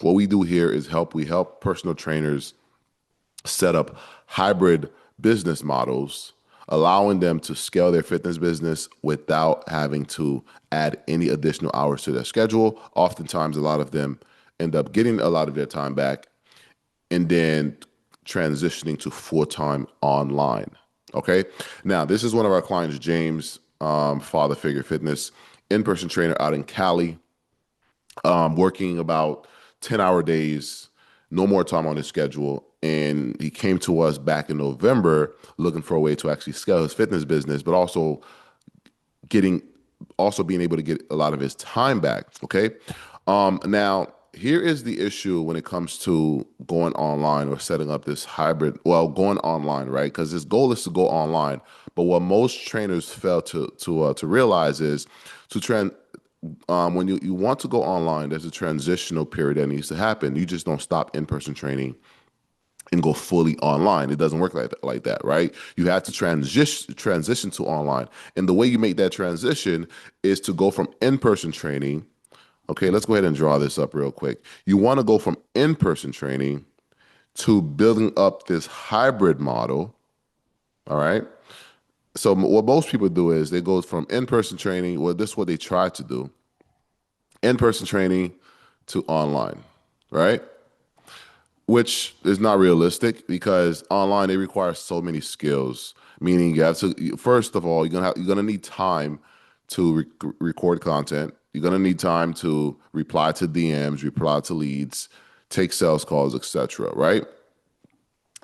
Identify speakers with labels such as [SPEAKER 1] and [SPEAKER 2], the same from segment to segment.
[SPEAKER 1] What we do here is we help personal trainers set up hybrid business models, allowing them to scale their fitness business without having to add any additional hours to their schedule. Oftentimes, a lot of them end up getting a lot of their time back and then transitioning to full-time online. Okay. Now, this is one of our clients, James, Father Figure Fitness, in-person trainer out in Cali, working about 10-hour days, no more time on his schedule. And he came to us back in November looking for a way to actually scale his fitness business, but getting also being able to get a lot of his time back. Okay. Now here is the issue when it comes to going online or setting up this hybrid, well, going online, right? Because his goal is to go online. But what most trainers fail to realize is to trend when you want to go online, there's a transitional period that needs to happen. You just don't stop in-person training and go fully online. It doesn't work like that, right? You have to transition to online. And the way you make that transition is to go from in-person training. Okay, let's go ahead and draw this up real quick. You want to go from in-person training to building up this hybrid model. All right. So what most people do is they go from in-person training, well, this is what they try to do, in-person training to online, right? Which is not realistic because online they require so many skills. Meaning you have to first of all you're gonna need time to record content. You're gonna need time to reply to DMs, reply to leads, take sales calls, etc. Right?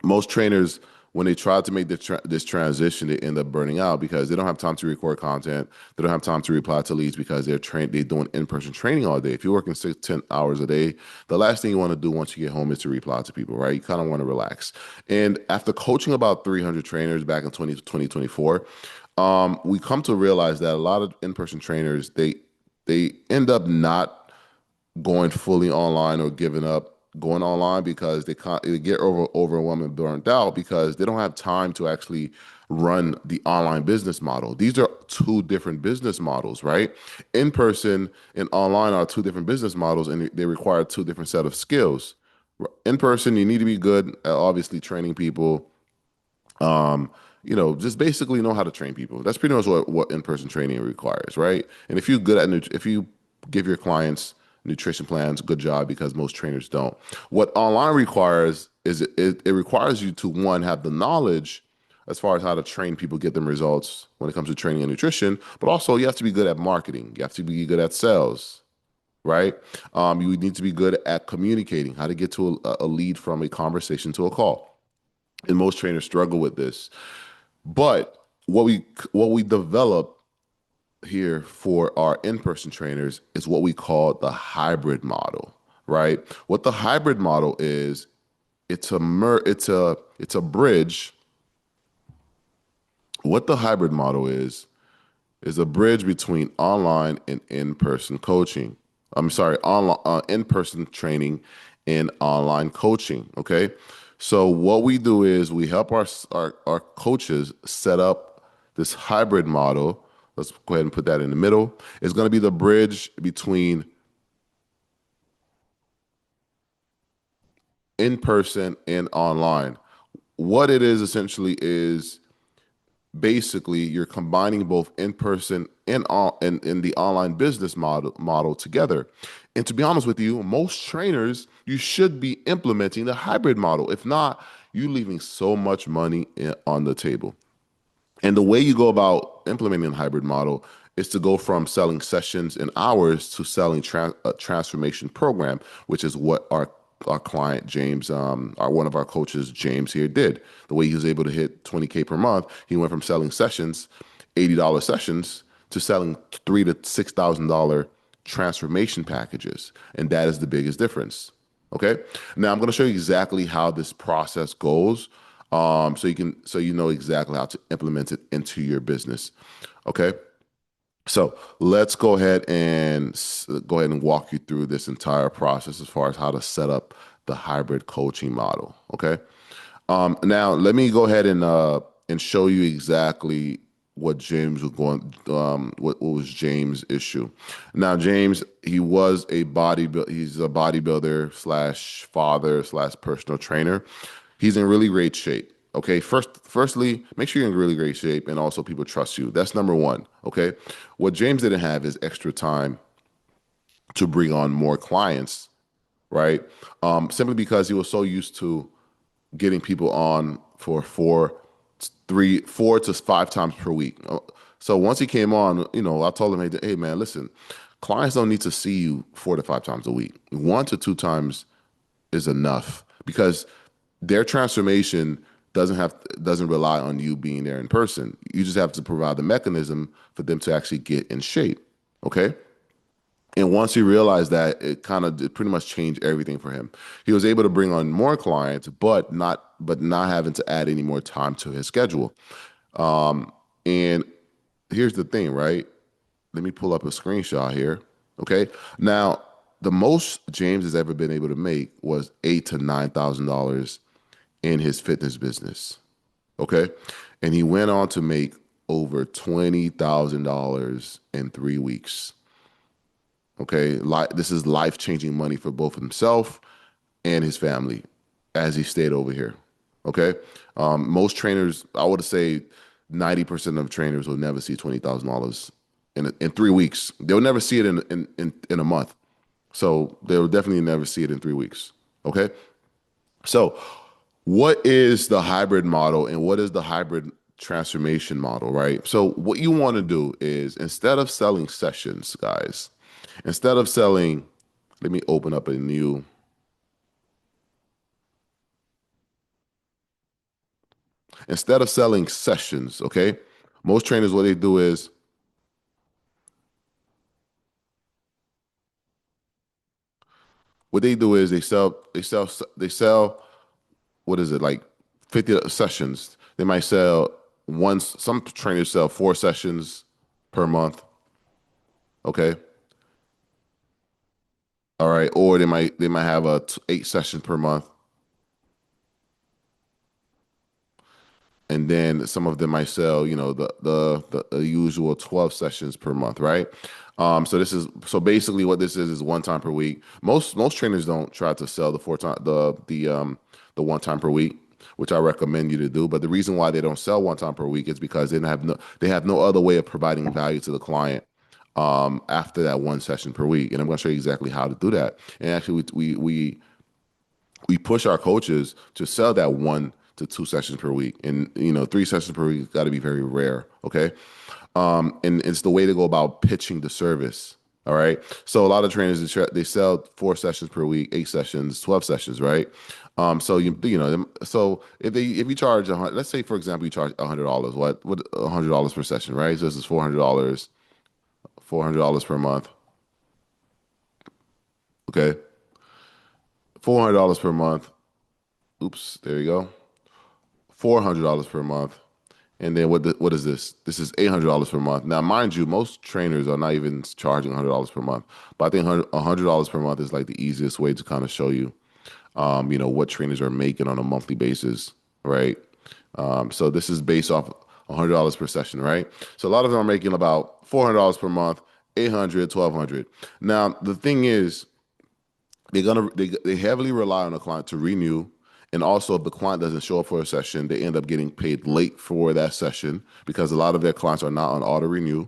[SPEAKER 1] Most trainers, when they try to make this transition, they end up burning out because they don't have time to record content. They don't have time to reply to leads because they're doing in-person training all day. If you're working 6, 10 hours a day, the last thing you want to do once you get home is to reply to people, right? You kind of want to relax. And after coaching about 300 trainers back in 2024, we come to realize that a lot of in-person trainers, they end up not going fully online or giving up going online because they get overwhelmed and burnt out because they don't have time to actually run the online business model. These are two different business models, right? In person and online are two different business models, and they require two different set of skills. In person, you need to be good at obviously training people. Just basically know how to train people. That's pretty much what in-person training requires, right? And if you give your clients nutrition plans, good job, because most trainers don't. What online requires is it requires you to, one, have the knowledge as far as how to train people, get them results when it comes to training and nutrition, but also you have to be good at marketing. You have to be good at sales, right? You need to be good at communicating, how to get to a lead from a conversation to a call. And most trainers struggle with this. But what we develop here for our in-person trainers is what we call the hybrid model, right? What the hybrid model is, it's a bridge. What the hybrid model is a bridge between online and in-person coaching. I'm sorry, online in-person training and online coaching. Okay, so what we do is we help our coaches set up this hybrid model. Let's go ahead and put that in the middle. It's going to be the bridge between in-person and online. What it is essentially is basically you're combining both in-person and in the online business model together. And to be honest with you, most trainers, you should be implementing the hybrid model. If not, you're leaving so much money on the table. And the way you go about implementing a hybrid model is to go from selling sessions and hours to selling a transformation program, which is what our client James, one of our coaches, James here did. The way he was able to hit 20K per month, he went from selling sessions, $80 sessions, to selling $3,000 to $6,000 transformation packages, and that is the biggest difference. Okay, now I'm going to show you exactly how this process goes, so you know exactly how to implement it into your business. Okay. So let's go ahead and walk you through this entire process as far as how to set up the hybrid coaching model. Okay. Now let me go ahead and show you exactly what James was going, what was James' issue. Now, James, he's a bodybuilder slash father slash personal trainer. He's in really great shape. Okay, firstly, make sure you're in really great shape, and also people trust you. That's number one. Okay, what James didn't have is extra time to bring on more clients, right? Simply because he was so used to getting people on for 4 to 5 times per week. So once he came on, I told him, hey man, listen, clients don't need to see you 4 to 5 times a week. 1 to 2 times is enough because their transformation doesn't rely on you being there in person. You just have to provide the mechanism for them to actually get in shape. Okay. And once he realized that, it pretty much changed everything for him. He was able to bring on more clients, but not having to add any more time to his schedule. And here's the thing, right? Let me pull up a screenshot here. Okay. Now, the most James has ever been able to make was $8,000 to $9,000 in his fitness business. Okay. And he went on to make over $20,000 in 3 weeks. Okay. This is life changing money for both himself and his family as he stayed over here. Okay. Most trainers, I would say 90% of trainers will never see $20,000 in 3 weeks. They'll never see it in a month. So they'll definitely never see it in 3 weeks. Okay. So what is the hybrid model and what is the hybrid transformation model, right? So what you want to do is instead of selling sessions, guys, instead of selling, let me open up a new, instead of selling sessions, okay? Most trainers, what they do is, they sell, what is it, like 50 sessions. They might sell some trainers sell 4 sessions per month, okay? All right, or they might have 8 sessions per month, and then some of them might sell, the usual 12 sessions per month, right? So basically what this is 1 time per week. Most trainers don't try to sell the 4 time the 1 time per week, which I recommend you to do. But the reason why they don't sell 1 time per week is because they have no other way of providing value to the client after that 1 session per week. And I'm going to show you exactly how to do that. And actually, we push our coaches to sell that 1 to 2 sessions per week, and 3 sessions per week got to be very rare. Okay, and it's the way to go about pitching the service. All right, so a lot of trainers they sell 4 sessions per week, 8 sessions, 12 sessions, right? So so if you charge let's say for example you charge $100, what $100 per session, right? So this is $400 per month. Okay, $400 per month. Oops, there you go. $400 per month. And then what is this? This is $800 per month. Now, mind you, most trainers are not even charging $100 per month. But I think $100 per month is like the easiest way to kind of show you, what trainers are making on a monthly basis, right? So this is based off $100 per session, right? So a lot of them are making about $400 per month, 800, 1,200. Now, the thing is, they heavily rely on the client to renew, and also if the client doesn't show up for a session, they end up getting paid late for that session because a lot of their clients are not on auto renew.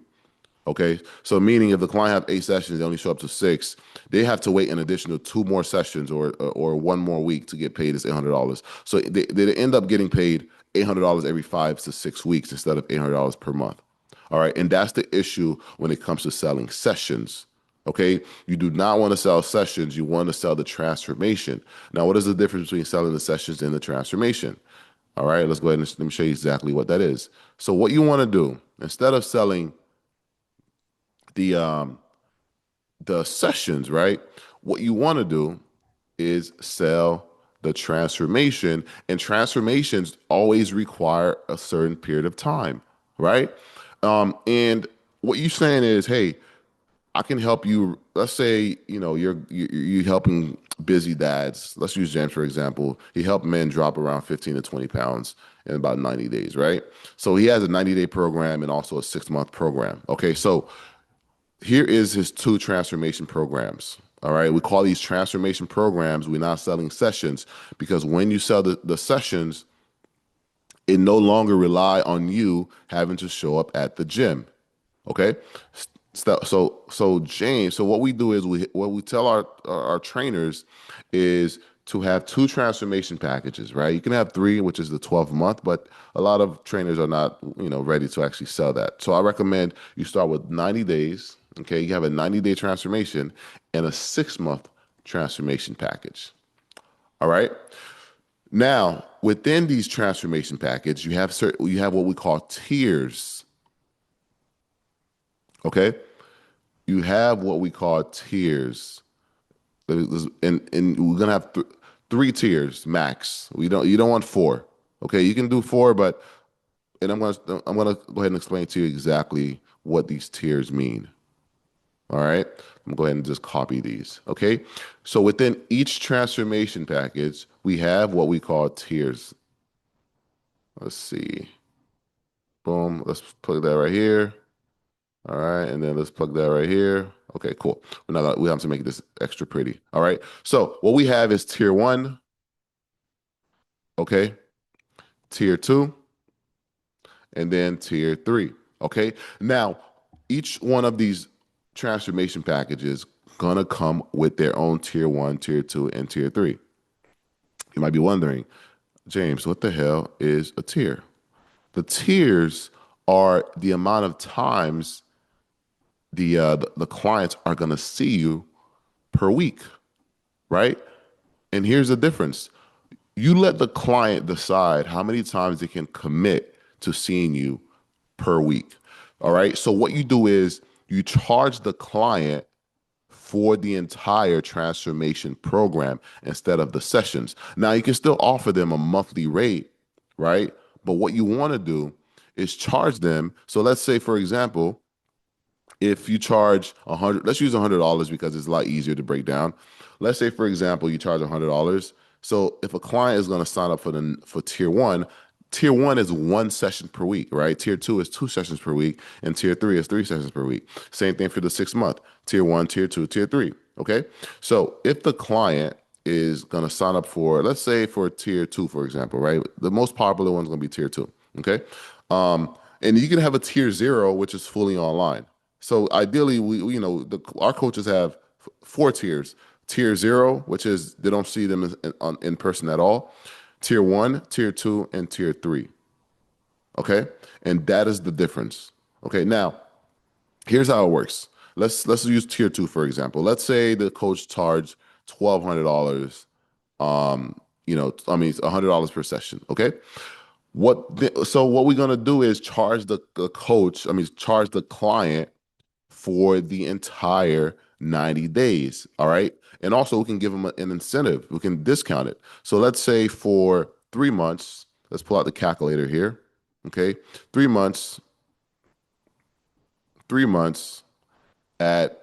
[SPEAKER 1] Okay, so meaning if the client have 8 sessions, they only show up to 6, they have to wait an additional 2 more sessions or 1 more week to get paid this $800. So they end up getting paid $800 every 5 to 6 weeks instead of $800 per month. All right, and that's the issue when it comes to selling sessions. Okay, you do not want to sell sessions. You want to sell the transformation. Now, what is the difference between selling the sessions and the transformation? All right, let's go ahead and let me show you exactly what that is. So, what you want to do instead of selling the um, the sessions, right? What you want to do is sell the transformation, and transformations always require a certain period of time, right? And what you're saying is, hey, I can help you. Let's say, you're helping. busy dads. Let's use James for example. He helped men drop around 15 to 20 pounds in about 90 days, right? So he has a 90-day program and also a 6-month program. Okay, so here is his 2 transformation programs. All right, we call these transformation programs. We're not selling sessions because when you sell the sessions, it no longer rely on you having to show up at the gym. Okay. So James, so what we do is what we tell our trainers is to have 2 transformation packages, right? You can have 3, which is the 12 month, but a lot of trainers are not, ready to actually sell that. So I recommend you start with 90 days. Okay. You have a 90-day transformation and a 6-month transformation package. All right. Now, within these transformation package, you have what we call tiers. Okay, you have what we call tiers, and we're gonna have 3 tiers max. You don't want 4. Okay, you can do 4, but I'm gonna go ahead and explain to you exactly what these tiers mean. All right, I'm gonna go ahead and just copy these. Okay, so within each transformation package, we have what we call tiers. Let's see. Boom. Let's plug that right here. All right, and then let's plug that right here. Okay, cool. We have to make this extra pretty. All right. So what we have is tier 1, okay, tier 2, and then tier 3. Okay. Now, each one of these transformation packages gonna come with their own tier 1, tier 2, and tier 3. You might be wondering, James, what the hell is a tier? The tiers are the amount of times the clients are going to see you per week, right? And here's the difference. You let the client decide how many times they can commit to seeing you per week. All right. So what you do is you charge the client for the entire transformation program instead of the sessions. Now you can still offer them a monthly rate, right? But what you want to do is charge them. So let's say, for example, if you charge 100, let's use $100 because it's a lot easier to break down. Let's say, for example, you charge $100. So if a client is going to sign up for tier one is 1 session per week, right? Tier 2 is 2 sessions per week, and tier 3 is 3 sessions per week. Same thing for the 6 month. Tier 1, tier 2, tier 3. Okay. So if the client is going to sign up for, let's say for tier 2, for example, right? The most popular one's going to be tier 2. Okay. And you can have a tier 0, which is fully online. So ideally, our coaches have 4 tiers. Tier 0, which is they don't see them in person at all. Tier 1, tier 2, and tier 3. Okay, and that is the difference. Okay, now here's how it works. Let's use tier 2 for example. Let's say the coach charged $1,200. $100 per session. Okay. So what we're gonna do is charge charge the client for the entire 90 days. All right. And also, we can give them an incentive. We can discount it. So let's say for 3 months, let's pull out the calculator here. Okay. 3 months, 3 months at,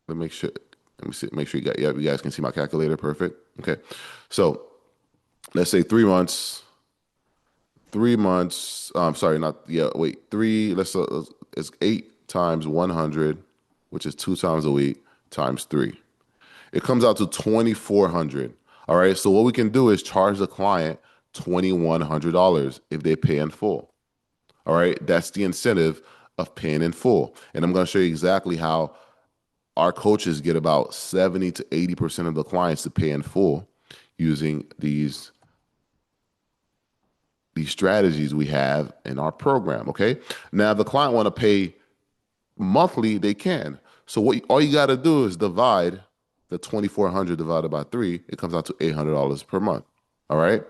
[SPEAKER 1] let me see, make sure you guys can see my calculator. Perfect. Okay. So let's say 3 months, 3 months, sorry, not, yeah, wait, it's 8 times 100, which is 2 times a week, times 3. It comes out to 2,400. All right. So what we can do is charge the client $2,100 if they pay in full. All right. That's the incentive of paying in full. And I'm going to show you exactly how our coaches get about 70 to 80% of the clients to pay in full using these strategies we have in our program. Okay. Now, if the client want to pay monthly, they can. So all you got to do is divide the 2,400 divided by 3. It comes out to $800 per month. All right.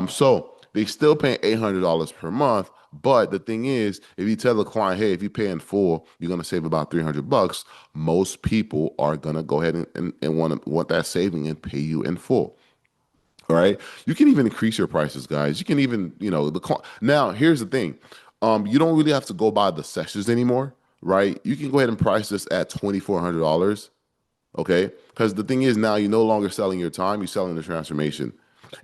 [SPEAKER 1] So they still paying $800 per month. But the thing is, if you tell the client, hey, if you pay in full, you're gonna save about $300. Most people are gonna go ahead and want that saving and pay you in full. All right. You can even increase your prices, guys. You can even, now here's the thing. You don't really have to go by the sessions anymore, right? You can go ahead and price this at $2,400. Okay, because the thing is now you're no longer selling your time, you're selling the transformation.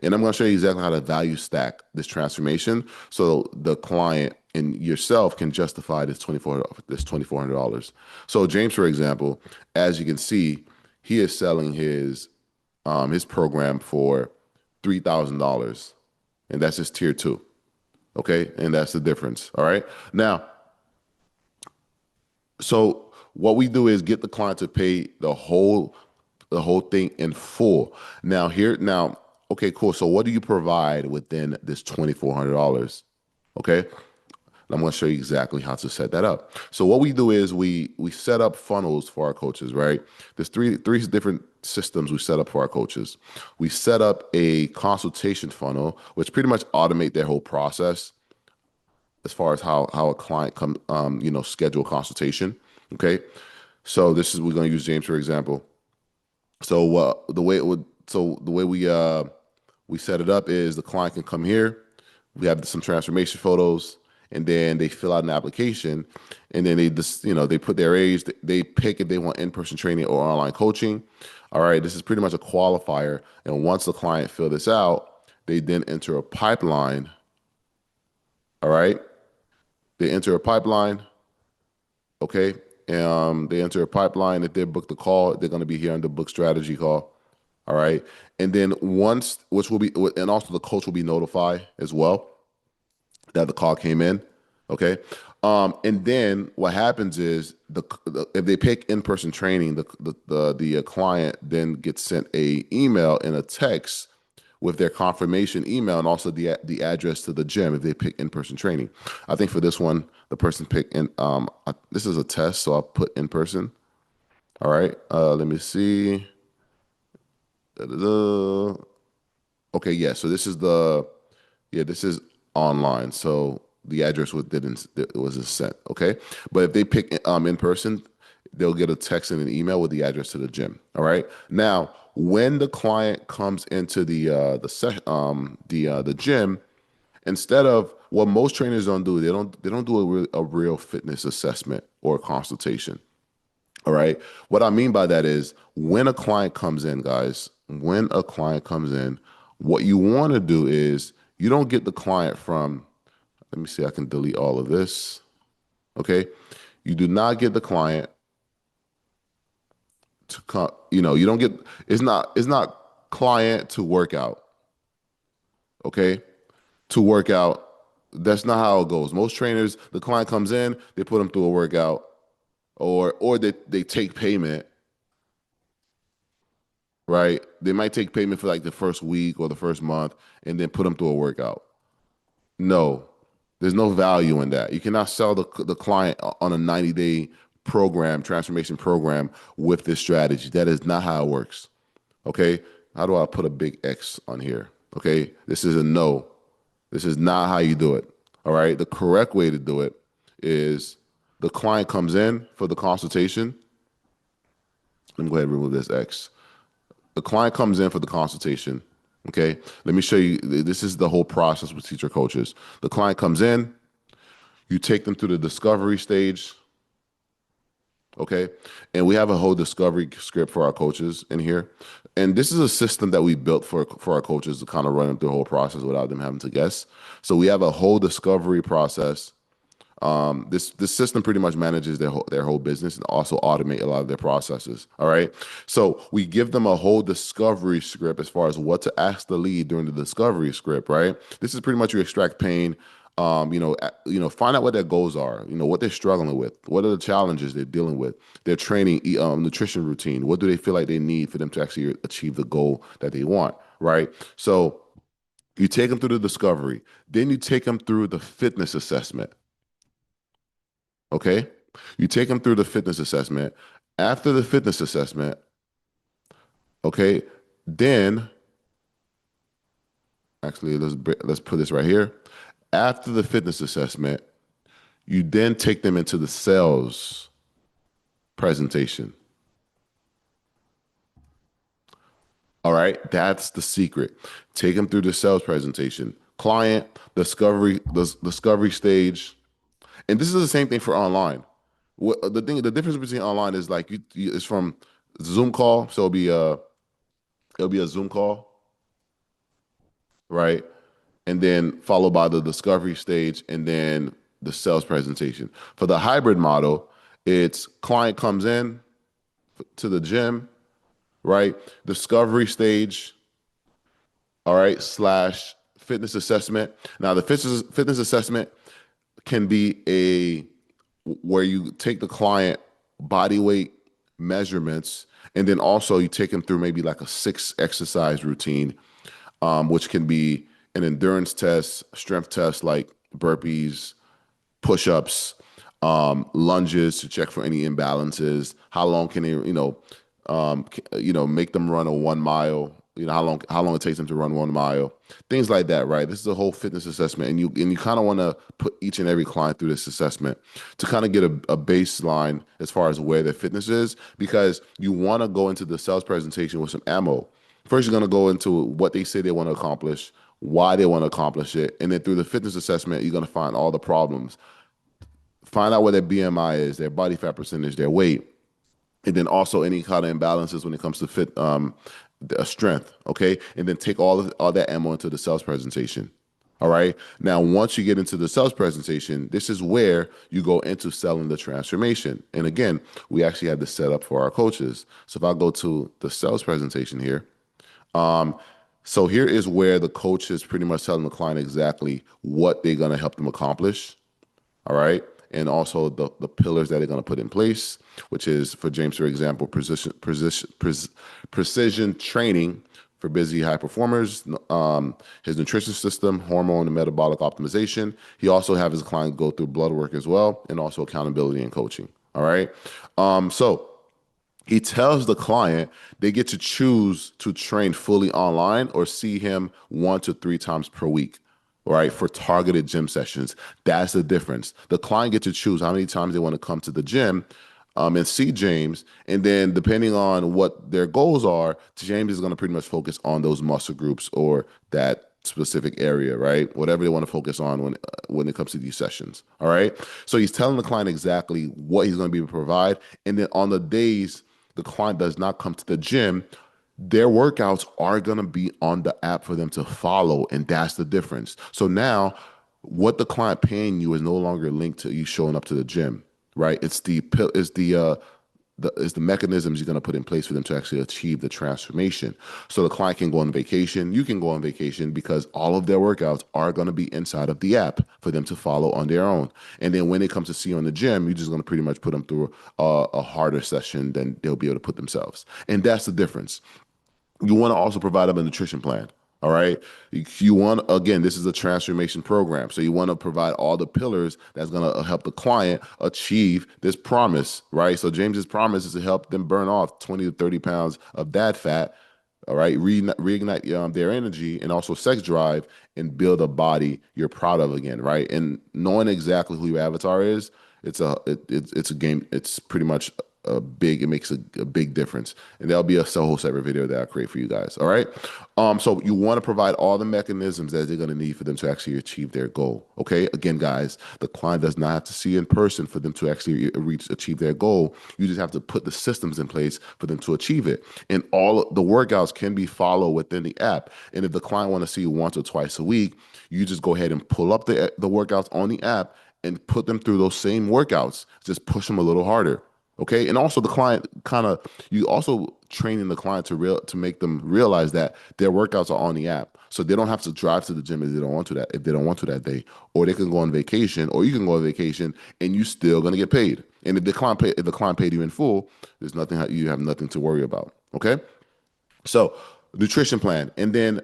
[SPEAKER 1] And I'm going to show you exactly how to value stack this transformation so the client and yourself can justify this $2,400. So James, for example, as you can see, he is selling his program for $3,000, and that's his tier two. Okay, and that's the difference. All right. Now, so what we do is get the client to pay the whole thing in full. Now, okay, cool. So what do you provide within this $2,400? Okay. I'm going to show you exactly how to set that up. So what we do is we set up funnels for our coaches, right? There's three different systems we set up for our coaches. We set up a consultation funnel, which pretty much automate their whole process as far as how a client come schedule a consultation. Okay, so this is we're going to use James for example. So the way we set it up is the client can come here. We have some transformation photos, and then they fill out an application, and then they just they put their age. They pick if they want in-person training or online coaching. All right, this is pretty much a qualifier, and once the client fill this out, they then enter a pipeline. All right, they enter a pipeline. Okay. They enter a pipeline. If they book the call, they're going to be here on the book strategy call. All right. And then and also the coach will be notified as well that the call came in. Okay. And then what happens is if they pick in-person training, the client then gets sent a email and a text with their confirmation email and also the address to the gym if they pick in-person training. I think for this one, the person picked this is a test, so I'll put in person. All right. Let me see. Da-da-da. Okay, yeah. So this is online. So the address it wasn't sent. Okay. But if they pick in person, they'll get a text and an email with the address to the gym. All right. Now, when the client comes into the gym, instead of what most trainers don't do, they don't do a real fitness assessment or consultation. All right. What I mean by that is when a client comes in, guys, when a client comes in, what you want to do is you don't get the client from, let me see, I can delete all of this. Okay. You do not get the client to come, you don't get, it's not client to workout. Okay. To work out. That's not how it goes. Most trainers, the client comes in, they put them through a workout, or they take payment, right? They might take payment for like the first week or the first month and then put them through a workout. No, there's no value in that. You cannot sell the client on a 90-day program, transformation program with this strategy. That is not how it works. Okay. How do I put a big X on here? Okay. This is a no. This is not how you do it. All right. The correct way to do it is the client comes in for the consultation. Let me go ahead and remove this X. The client comes in for the consultation. Okay. Let me show you. This is the whole process with teacher coaches. The client comes in, you take them through the discovery stage. Okay. And we have a whole discovery script for our coaches in here. And this is a system that we built for our coaches to kind of run them through the whole process without them having to guess. So we have a whole discovery process. This system pretty much manages their whole business and also automate a lot of their processes. All right. So we give them a whole discovery script as far as what to ask the lead during the discovery script. Right. This is pretty much you extract pain. Find out what their goals are. What they're struggling with. What are the challenges they're dealing with? Their training, nutrition routine. What do they feel like they need for them to actually achieve the goal that they want? Right. So you take them through the discovery, then you take them through the fitness assessment. Okay. You take them through the fitness assessment. After the fitness assessment, okay, then actually let's put this right here. After the fitness assessment, you then take them into the sales presentation. All right, that's the secret. Take them through the sales presentation. Client the discovery stage, and this is the same thing for online. The difference between online is like it's from Zoom call. So it'll be a Zoom call, right? And then followed by the discovery stage and then the sales presentation. For the hybrid model, it's client comes in to the gym, right? Discovery stage, all right, slash fitness assessment. Now the fitness assessment can be a where you take the client body weight measurements and then also you take them through maybe like a 6 exercise routine, which can be an endurance test, strength test like burpees, push-ups, lunges to check for any imbalances. How long can they, make them run a 1 mile? How long it takes them to run 1 mile, things like that, right? This is a whole fitness assessment, and you kind of want to put each and every client through this assessment to kind of get a baseline as far as where their fitness is, because you want to go into the sales presentation with some ammo. First, you're going to go into what they say they want to accomplish, why they want to accomplish it, and then through the fitness assessment, you're going to find all the problems. Find out what their BMI is, their body fat percentage, their weight, and then also any kind of imbalances when it comes to strength. Okay, and then take all that ammo into the sales presentation. All right. Now, once you get into the sales presentation, this is where you go into selling the transformation. And again, we actually have this set up for our coaches. So if I go to the sales presentation here, so here is where the coach is pretty much telling the client exactly what they're going to help them accomplish. All right. And also the pillars that they're going to put in place, which is for James, for example, precision training for busy high performers, his nutrition system, hormone and metabolic optimization. He also have his client go through blood work as well, and also accountability and coaching. All right. So he tells the client they get to choose to train fully online or see him 1 to 3 times per week, right? For targeted gym sessions. That's the difference. The client gets to choose how many times they want to come to the gym and see James. And then depending on what their goals are, James is going to pretty much focus on those muscle groups or that specific area, right? Whatever they want to focus on when it comes to these sessions. All right. So he's telling the client exactly what he's going to be able to provide. And then on the days the client does not come to the gym, their workouts are going to be on the app for them to follow. And that's the difference. So now what the client paying you is no longer linked to you showing up to the gym, right? It's the mechanisms you're going to put in place for them to actually achieve the transformation. So the client can go on vacation. You can go on vacation because all of their workouts are going to be inside of the app for them to follow on their own. And then when it comes to see you in the gym, you're just going to pretty much put them through a harder session than they'll be able to put themselves. And that's the difference. You want to also provide them a nutrition plan. All right. You want, again, this is a transformation program. So you want to provide all the pillars that's going to help the client achieve this promise, right? So James's promise is to help them burn off 20 to 30 pounds of that fat. All right. Reignite their energy and also sex drive and build a body you're proud of again. Right. And knowing exactly who your avatar is, it's a game. It's pretty much it makes a big difference. And there'll be a whole separate video that I create for you guys. All right. So you want to provide all the mechanisms that they're going to need for them to actually achieve their goal. Okay. Again, guys, the client does not have to see you in person for them to actually achieve their goal. You just have to put the systems in place for them to achieve it. And all the workouts can be followed within the app. And if the client want to see you once or twice a week, you just go ahead and pull up the workouts on the app and put them through those same workouts. Just push them a little harder. Okay. And also the client you also training the client to make them realize that their workouts are on the app. So they don't have to drive to the gym if they don't want to that day, or they can go on vacation, or you can go on vacation and you still going to get paid. And if the client paid you in full, you have nothing to worry about. Okay. So nutrition plan. And then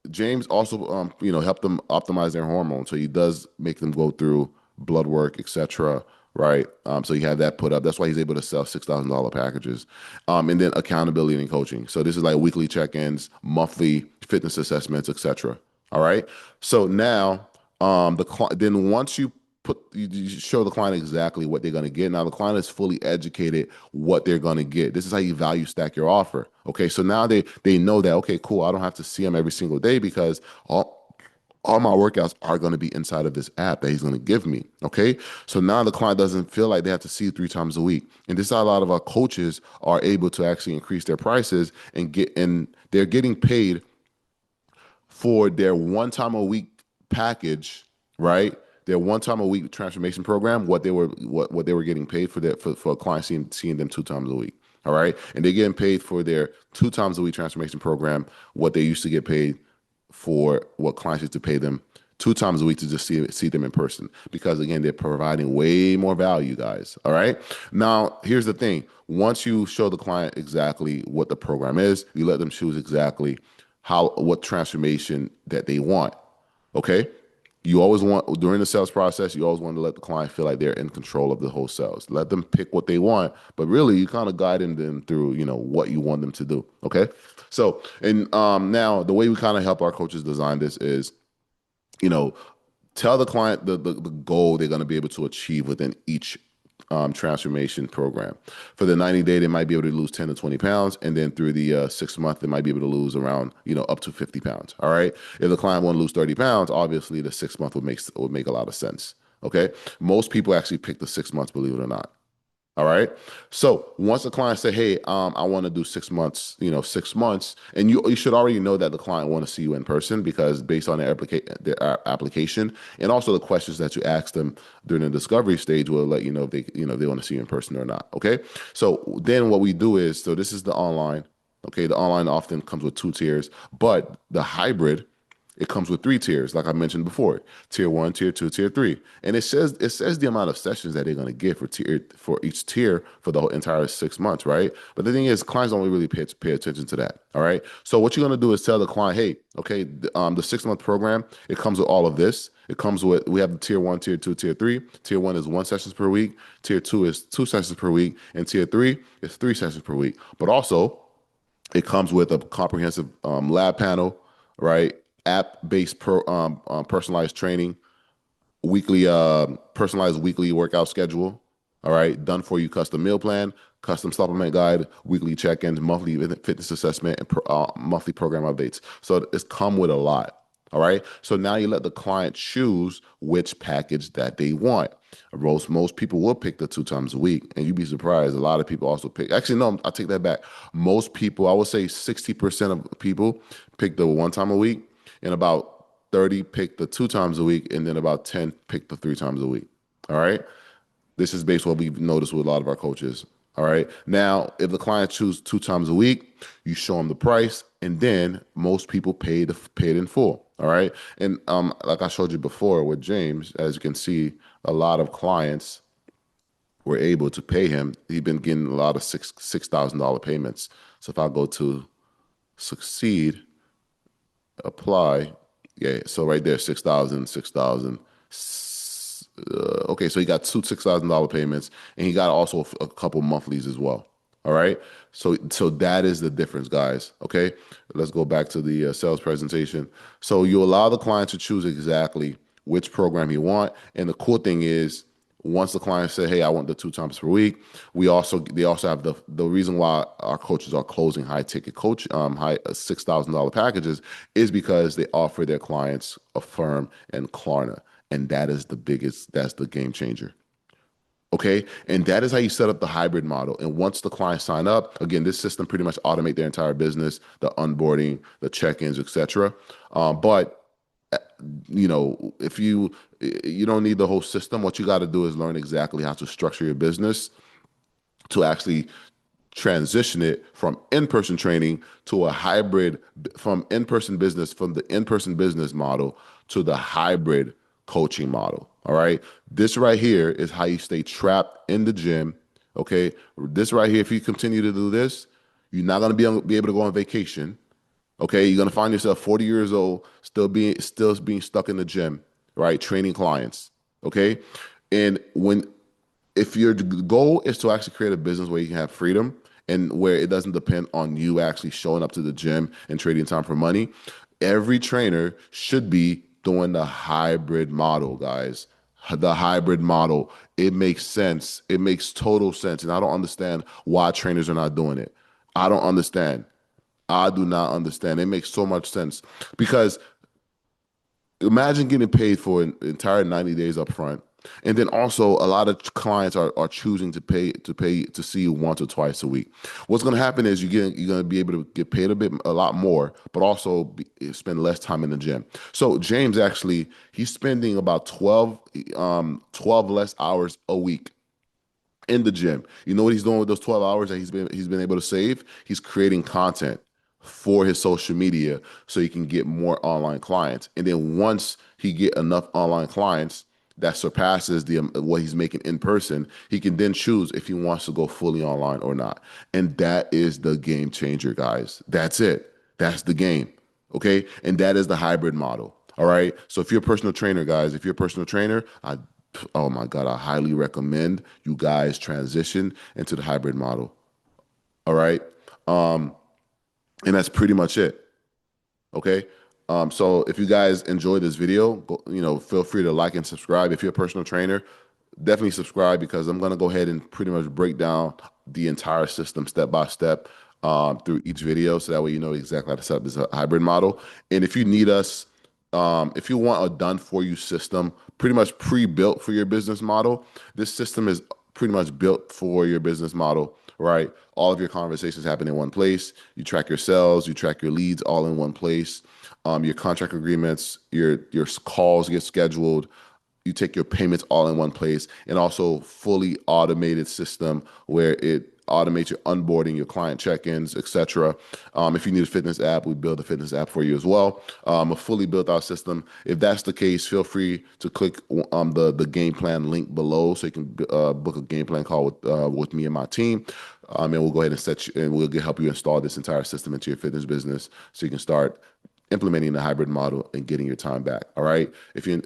[SPEAKER 1] James also, help them optimize their hormones. So he does make them go through blood work, etc. Right. So you have that put up. That's why he's able to sell $6,000 packages. And then accountability and coaching. So this is like weekly check-ins, monthly fitness assessments, etc. All right. So now, then once you show the client exactly what they're going to get. Now the client is fully educated what they're going to get. This is how you value stack your offer. Okay. So now they know that, okay, cool. I don't have to see them every single day because all my workouts are going to be inside of this app that he's going to give me. Okay. So now the client doesn't feel like they have to see you 3 times a week. And this is how a lot of our coaches are able to actually increase their prices and they're getting paid for their 1 time a week package, right? Their 1 time a week transformation program, what they were getting paid for that for a client seeing them 2 times a week. All right. And they're getting paid for their 2 times a week transformation program, what they used to get paid for what clients used to pay them 2 times a week to just see them in person. Because again, they're providing way more value, guys. All right. Now, here's the thing. Once you show the client exactly what the program is, you let them choose exactly what transformation that they want. Okay. You always want, during the sales process, you always want to let the client feel like they're in control of the whole sales. Let them pick what they want, but really you kind of guiding them through, what you want them to do. Okay. So, and now the way we kind of help our coaches design this is, you know, tell the client the goal they're going to be able to achieve within each transformation program. For the 90-day, they might be able to lose 10 to 20 pounds. And then through the 6 month, they might be able to lose around, up to 50 pounds. All right. If the client want to lose 30 pounds, obviously the 6 month would make a lot of sense. Okay. Most people actually pick the 6 months, believe it or not. All right. So once the client say, "Hey, I want to do 6 months," 6 months, and you should already know that the client want to see you in person because based on their application and also the questions that you ask them during the discovery stage will let you know if they want to see you in person or not. Okay. So then what we do is, so this is the online. Okay. The online often comes with 2 tiers, but the hybrid, it comes with 3 tiers, like I mentioned before: tier 1, tier 2, tier 3. And it says the amount of sessions that they're going to get for each tier for the whole entire 6 months, right? But the thing is, clients don't really pay attention to that. All right. So what you're going to do is tell the client, "Hey, okay, the 6 month program, it comes with all of this. We have the tier 1, tier 2, tier 3. Tier 1 is 1 session per week. Tier 2 is 2 sessions per week. And tier 3 is 3 sessions per week. But also, it comes with a comprehensive lab panel, right? App-based personalized training, weekly personalized weekly workout schedule. All right, done for you custom meal plan, custom supplement guide, weekly check-ins, monthly fitness assessment, and monthly program updates. So it's come with a lot. All right. So now you let the client choose which package that they want. Most people will pick the 2 times a week, and you'd be surprised. A lot of people also pick. Actually, no, I take that back. Most people, I would say 60% of people pick the 1 time a week, and about 30 pick the 2 times a week, and then about 10 pick the 3 times a week. All right. This is based on what we've noticed with a lot of our coaches. All right. Now, if the client chooses 2 times a week, you show them the price, and then most people pay it in full. All right. And like I showed you before with James, as you can see, a lot of clients were able to pay him. He's been getting a lot of $6,000 payments. So if I go to Succeed, apply, yeah. So right there, 6,000, 6,000. Okay, so he got two $6,000 payments, and he got also a couple monthlies as well. All right, so that is the difference, guys. Okay, let's go back to the sales presentation. So you allow the client to choose exactly which program he want, and the cool thing is, once the client said, "Hey, I want the 2 times per week," they also have the reason why our coaches are closing high ticket high $6,000 packages is because they offer their clients Affirm and Klarna. And that's the game changer. Okay. And that is how you set up the hybrid model. And once the clients sign up, again, this system pretty much automate their entire business, the onboarding, the check-ins, etc. But if you don't need the whole system, what you got to do is learn exactly how to structure your business to actually transition it from in-person training to a hybrid, from the in-person business model to the hybrid coaching model. All right. This right here is how you stay trapped in the gym. Okay. This right here, if you continue to do this, you're not going to be able to go on vacation. Okay. You're going to find yourself 40 years old, still being stuck in the gym, right? Training clients. Okay. And if your goal is to actually create a business where you can have freedom and where it doesn't depend on you actually showing up to the gym and trading time for money, every trainer should be doing the hybrid model, guys. The hybrid model. It makes sense. It makes total sense. And I don't understand why trainers are not doing it. I don't understand. I do not understand. It makes so much sense because Imagine getting paid for an entire 90 days up front. And then also a lot of clients are choosing to see you once or twice a week. What's going to happen is you're going to be able to get paid a lot more, but also spend less time in the gym. So James actually he's spending about 12 less hours a week in the gym. You know what he's doing with those 12 hours that he's been able to save? He's creating content for his social media so he can get more online clients. And then once he get enough online clients that surpasses the what he's making in person, he can then choose if he wants to go fully online or not. And that is the game changer, guys. That's it. That's the game. Okay? And that is the hybrid model. All right. So if you're a personal trainer, guys, if you're a personal trainer, oh my God, I highly recommend you guys transition into the hybrid model. All right. Um, and that's pretty much it. Okay. So if you guys enjoyed this video, feel free to like and subscribe. If you're a personal trainer, definitely subscribe because I'm going to go ahead and pretty much break down the entire system step by step through each video. So that way you know exactly how to set up this hybrid model. And if you need us, if you want a done for you system, pretty much pre-built for your business model, this system is pretty much built for your business model, right? All of your conversations happen in one place. You track your sales, you track your leads all in one place. Your contract agreements, your calls get scheduled. You take your payments all in one place, and also fully automated system where it automates your onboarding, your client check-ins, etc. If you need a fitness app, we build a fitness app for you as well. A fully built out system. If that's the case, feel free to click the game plan link below so you can book a game plan call with me and my team. And we'll go ahead and we'll help you install this entire system into your fitness business so you can start implementing the hybrid model and getting your time back. All right.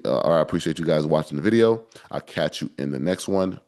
[SPEAKER 1] All right, I appreciate you guys watching the video. I'll catch you in the next one.